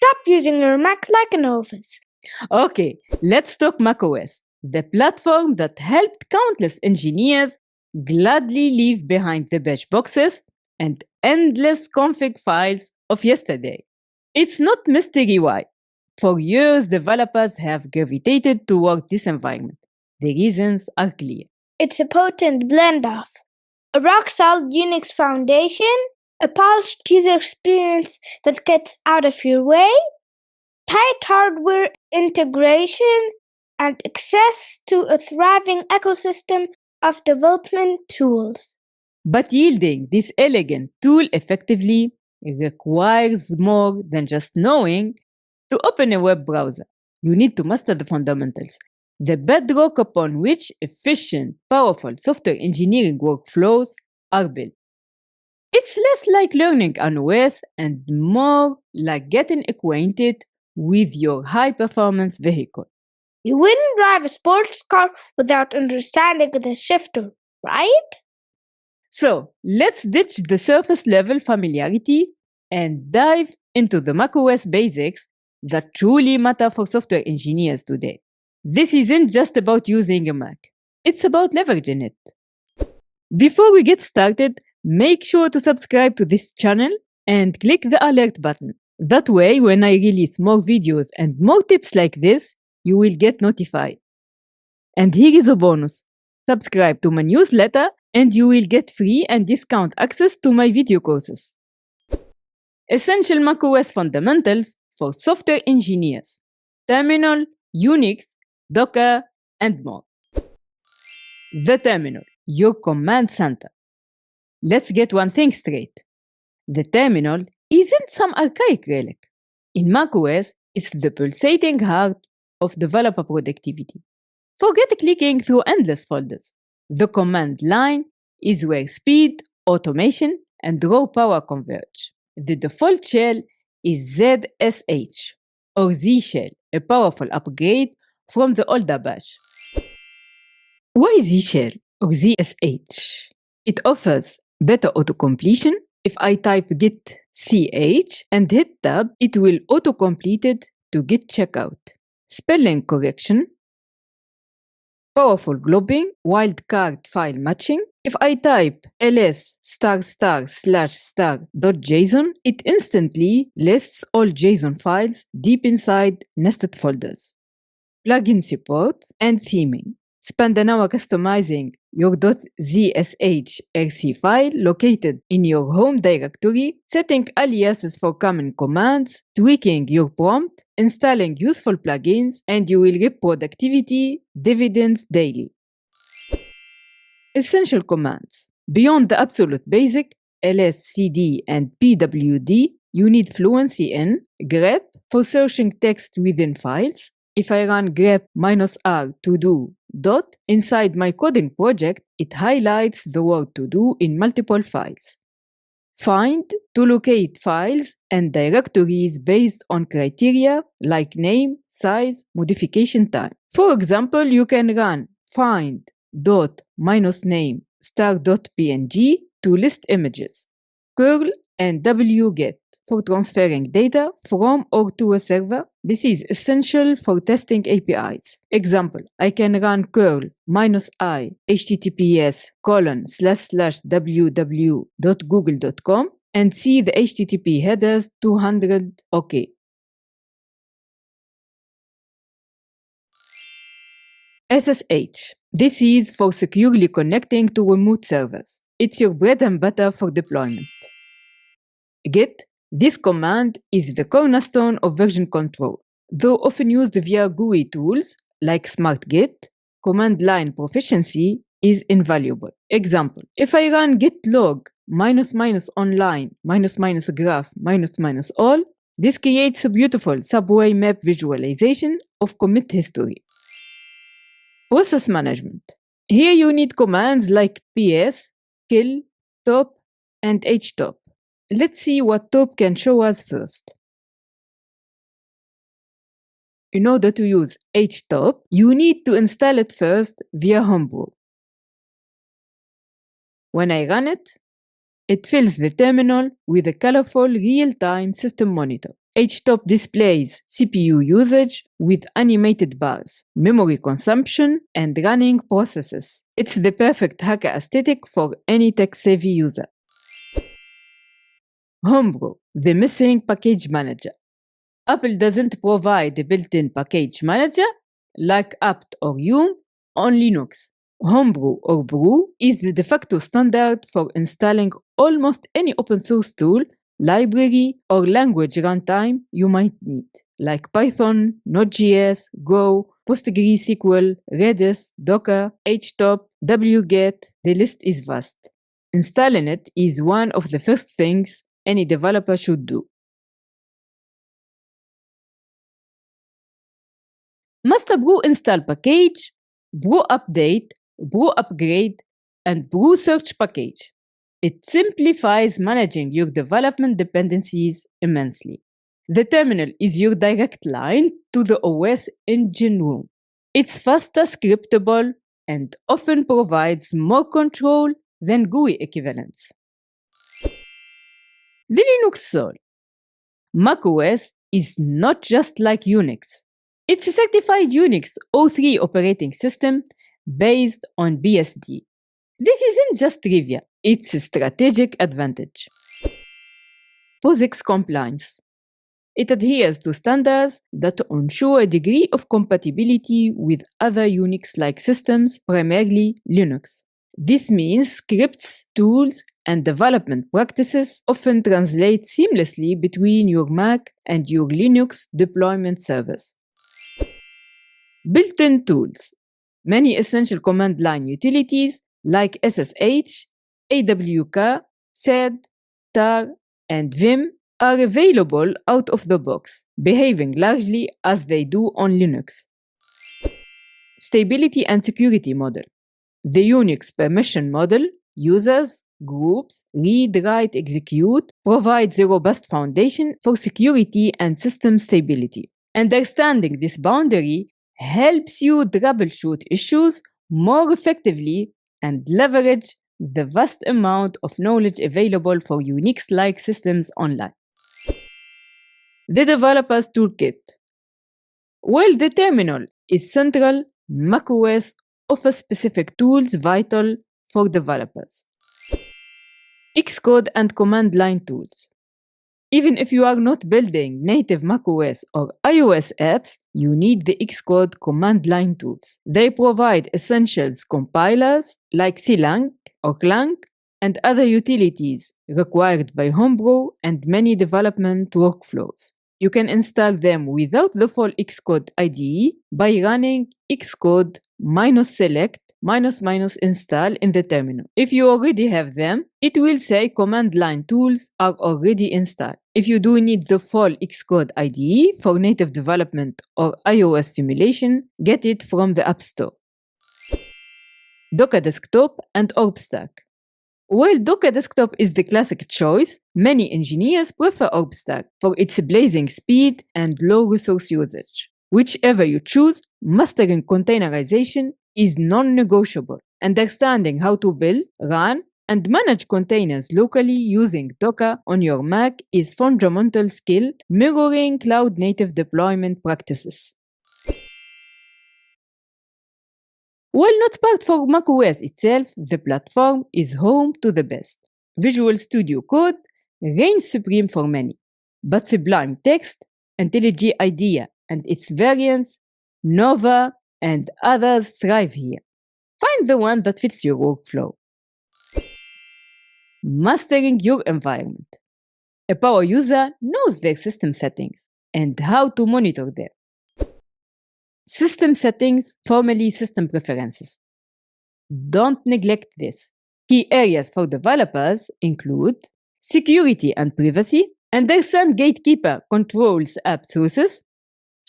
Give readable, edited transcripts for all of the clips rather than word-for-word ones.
stop using your Mac like a novice. Okay, let's talk macOS, the platform that helped countless engineers gladly leave behind the batch boxes and endless config files of yesterday. It's not mystery why. For years, developers have gravitated toward this environment. The reasons are clear. It's a potent blend of a rock-solid Unix foundation, a polished user experience that gets out of your way, tight hardware integration, and access to a thriving ecosystem of development tools. But yielding this elegant tool effectively requires more than just knowing to open a web browser. You need to master the fundamentals, the bedrock upon which efficient, powerful software engineering workflows are built. It's less like learning an OS and more like getting acquainted with your high-performance vehicle. You wouldn't drive a sports car without understanding the shifter, right? So let's ditch the surface level familiarity and dive into the macOS basics that truly matter for software engineers today. This isn't just about using a Mac, it's about leveraging it. Before we get started, make sure to subscribe to this channel and click the alert button. That way, when I release more videos and more tips like this, you will get notified. And here is a bonus. Subscribe to my newsletter and you will get free and discount access to my video courses. Essential macOS fundamentals for software engineers: Terminal, Unix, Docker, and more. The terminal, your command center. Let's get one thing straight. The terminal isn't some archaic relic. In macOS, it's the pulsating heart of developer productivity. Forget clicking through endless folders. The command line is where speed, automation, and raw power converge. The default shell is zshrc, or Z shell, a powerful upgrade from the older bash. Why Z shell or zsh? It offers better autocompletion. If I type git ch and hit tab, it will autocomplete it to git checkout. Spelling correction, powerful globbing, wildcard file matching. If I type ls****.json, it instantly lists all JSON files deep inside nested folders. Plugin support and theming. Spend an hour customizing your .zshrc file located in your home directory, setting aliases for common commands, tweaking your prompt, installing useful plugins, and you will reap productivity dividends daily. Essential commands. Beyond the absolute basic, ls, cd, and pwd, you need fluency in grep for searching text within files. If I run grep -r to do dot inside my coding project, it highlights the word to do in multiple files. Find to locate files and directories based on criteria like name, size, modification time. For example, you can run find.-name star.png to list images. Curl and wget for transferring data from or to a server. This is essential for testing APIs. Example, I can run curl -i https://www.google.com and see the HTTP headers 200 OK. SSH. This is for securely connecting to remote servers. It's your bread and butter for deployment. Git. This command is the cornerstone of version control. Though often used via GUI tools like SmartGit, command line proficiency is invaluable. Example, if I run git log --online --graph --all, this creates a beautiful subway map visualization of commit history. Process management. Here you need commands like ps, kill, top, and htop. Let's see what top can show us first. In order to use htop, you need to install it first via Homebrew. When I run it, it fills the terminal with a colorful real-time system monitor. htop displays CPU usage with animated bars, memory consumption, and running processes. It's the perfect hacker aesthetic for any tech-savvy user. Homebrew, the missing package manager. Apple doesn't provide a built-in package manager like apt or yum on Linux. Homebrew or brew is the de facto standard for installing almost any open source tool, library, or language runtime you might need, like Python, Node.js, Go, PostgreSQL, Redis, Docker, htop, wget. The list is vast. Installing it is one of the first things any developer should do. Master brew install package, brew update, brew upgrade, and brew search package. It simplifies managing your development dependencies immensely. The terminal is your direct line to the OS engine room. It's faster scriptable and often provides more control than GUI equivalents. The Linux soul. macOS is not just like Unix. It's a certified Unix 03 operating system based on BSD. This isn't just trivia, it's a strategic advantage. POSIX compliance. It adheres to standards that ensure a degree of compatibility with other Unix-like systems, primarily Linux. This means scripts, tools, and development practices often translate seamlessly between your Mac and your Linux deployment servers. Built-in tools. Many essential command line utilities like SSH, AWK, sed, tar, and vim are available out of the box, behaving largely as they do on Linux. Stability and security model. The Unix permission model, users, groups, read, write, execute, provides a robust foundation for security and system stability. Understanding this boundary helps you troubleshoot issues more effectively and leverage the vast amount of knowledge available for Unix-like systems online. The Developer's Toolkit. While the terminal is central, macOS offers specific tools vital for developers. Xcode and command line tools. Even if you are not building native macOS or iOS apps, you need the Xcode command line tools. They provide essentials compilers like clang or clang and other utilities required by Homebrew and many development workflows. You can install them without the full Xcode IDE by running xcode -select --install in the terminal. If you already have them, it will say command line tools are already installed. If you do need the full Xcode IDE for native development or iOS simulation, get it from the App Store. Docker Desktop and OrbStack. While Docker Desktop is the classic choice, many engineers prefer OrbStack for its blazing speed and low resource usage. Whichever you choose, mastering containerization is non-negotiable. Understanding how to build, run, and manage containers locally using Docker on your Mac is fundamental skill mirroring cloud-native deployment practices. While not part for macOS itself, the platform is home to the best. Visual Studio Code reigns supreme for many, but Sublime Text, IntelliJ IDEA and its variants, Nova, and others thrive here. Find the one that fits your workflow. Mastering your environment. A power user knows their system settings and how to monitor them. System settings, formerly system preferences. Don't neglect this. Key areas for developers include security and privacy, understand gatekeeper controls app sources,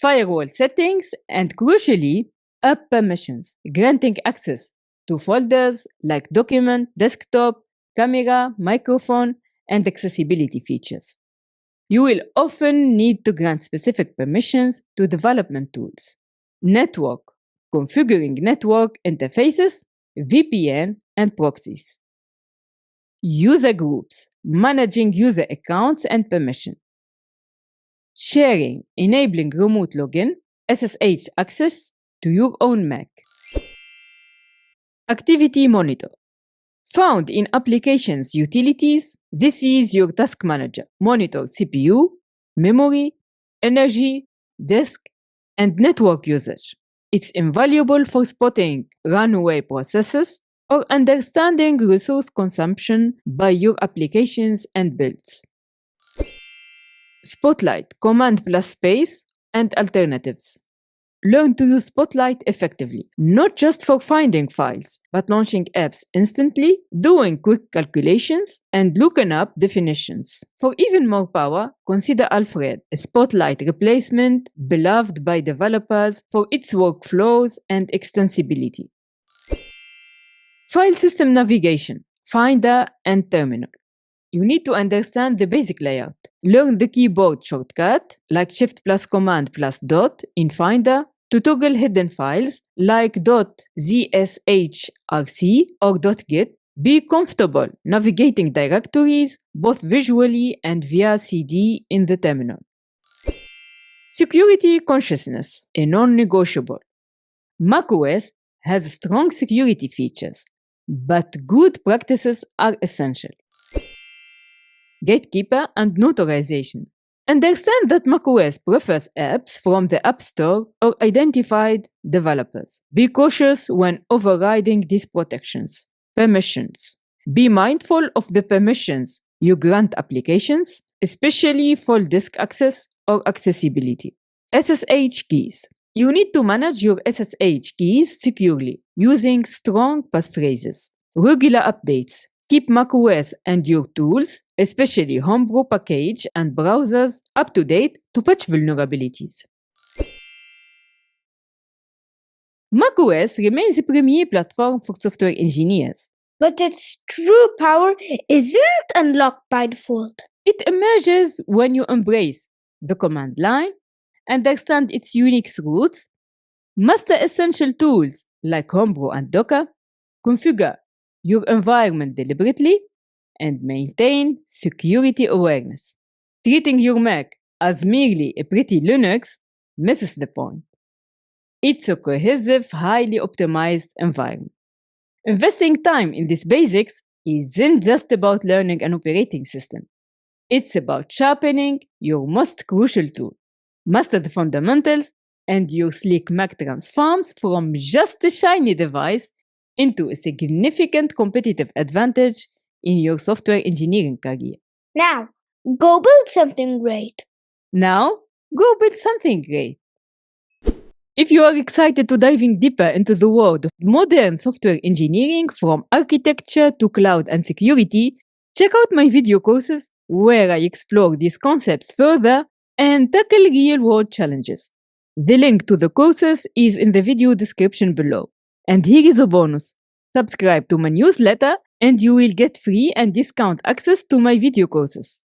firewall settings, and crucially, app permissions, granting access to folders like document, desktop, camera, microphone, and accessibility features. You will often need to grant specific permissions to development tools. Network, configuring network interfaces, VPN, and proxies. User groups, managing user accounts and permission. sharing, enabling remote login, SSH access to your own Mac. Activity Monitor. Found in Applications Utilities, this is your task manager. Monitor CPU, memory, energy, disk, and network usage. It's invaluable for spotting runaway processes or understanding resource consumption by your applications and builds. Spotlight, Command plus space, and alternatives. Learn to use Spotlight effectively, not just for finding files, but launching apps instantly, doing quick calculations, and looking up definitions. For even more power, consider Alfred, a Spotlight replacement beloved by developers for its workflows and extensibility. File system navigation, Finder, and Terminal. You need to understand the basic layout. Learn the keyboard shortcut, like Shift plus Command plus dot in Finder, to toggle hidden files like .zshrc or .git. Be comfortable navigating directories both visually and via CD in the terminal. Security consciousness, a non-negotiable. macOS has strong security features, but good practices are essential. Gatekeeper and notarization. Understand that macOS prefers apps from the App Store or identified developers. Be cautious when overriding these protections. Permissions. Be mindful of the permissions you grant applications, especially for disk access or accessibility. SSH keys. You need to manage your SSH keys securely using strong passphrases. Regular updates. Keep macOS and your tools, especially Homebrew package and browsers, up to date to patch vulnerabilities. macOS remains the premier platform for software engineers. But its true power isn't unlocked by default. It emerges when you embrace the command line, understand its Unix roots, master essential tools like Homebrew and Docker, configure your environment deliberately, and maintain security awareness. Treating your Mac as merely a pretty Linux misses the point. It's a cohesive, highly optimized environment. Investing time in these basics isn't just about learning an operating system. It's about sharpening your most crucial tool. Master the fundamentals, and your sleek Mac transforms from just a shiny device into a significant competitive advantage in your software engineering career. Now, go build something great. Now, go build something great. If you are excited to diving deeper into the world of modern software engineering from architecture to cloud and security, check out my video courses where I explore these concepts further and tackle real-world challenges. The link to the courses is in the video description below. And here is a bonus. Subscribe to my newsletter and you will get free and discount access to my video courses.